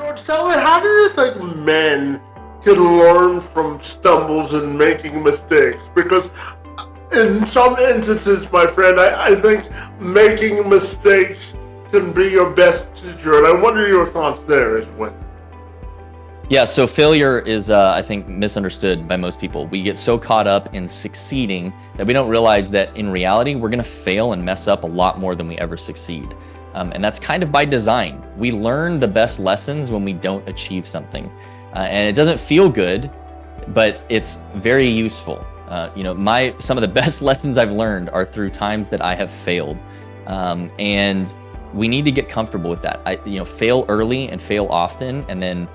George, tell me, how do you think men can learn from stumbles and making mistakes? Because in some instances, my friend, I think making mistakes can be your best teacher, and I wonder your thoughts there as well. Yeah, so failure is, I think, misunderstood by most people. We get so caught up in succeeding that we don't realize that in reality, we're going to fail and mess up a lot more than we ever succeed. And that's kind of by design. We learn the best lessons when we don't achieve something. And it doesn't feel good, but it's very useful. Some of the best lessons I've learned are through times that I have failed. And we need to get comfortable with that. Fail early and fail often, and then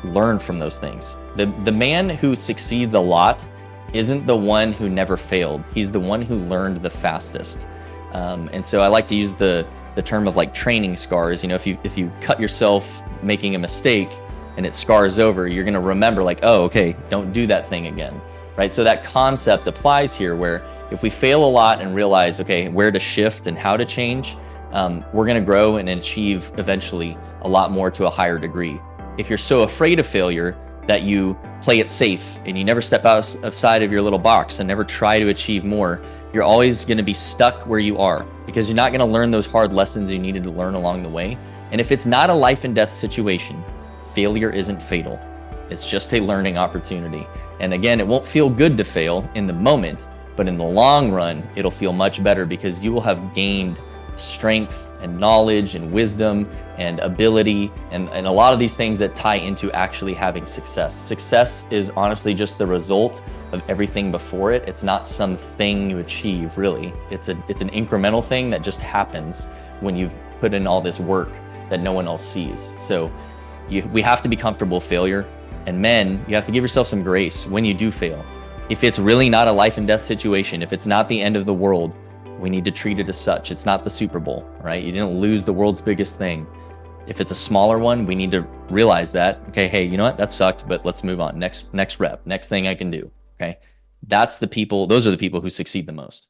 learn from those things. The man who succeeds a lot isn't the one who never failed. He's the one who learned the fastest. And so I like to use the term of like training scars. If you cut yourself making a mistake and it scars over, you're going to remember like, oh, okay, don't do that thing again, right? So that concept applies here, where if we fail a lot and realize, okay, where to shift and how to change, we're going to grow and achieve eventually a lot more to a higher degree. If you're so afraid of failure that you play it safe and you never step outside of your little box and never try to achieve more, you're always going to be stuck where you are, because you're not going to learn those hard lessons you needed to learn along the way. And if it's not a life and death situation, failure isn't fatal. It's just a learning opportunity. And again, it won't feel good to fail in the moment, but in the long run, it'll feel much better, because you will have gained strength and knowledge and wisdom and ability and a lot of these things that tie into actually having success. Success is honestly just the result of everything before it. It's not something you achieve, really. It's an incremental thing that just happens when you've put in all this work that no one else sees. So we have to be comfortable with failure. And men, you have to give yourself some grace when you do fail. If it's really not a life and death situation, if it's not the end of the world, we need to treat it as such. It's not the Super Bowl, right? You didn't lose the world's biggest thing. If it's a smaller one, we need to realize that, okay, hey, you know what? That sucked, but let's move on. Next rep, next thing I can do, okay? Those are the people who succeed the most.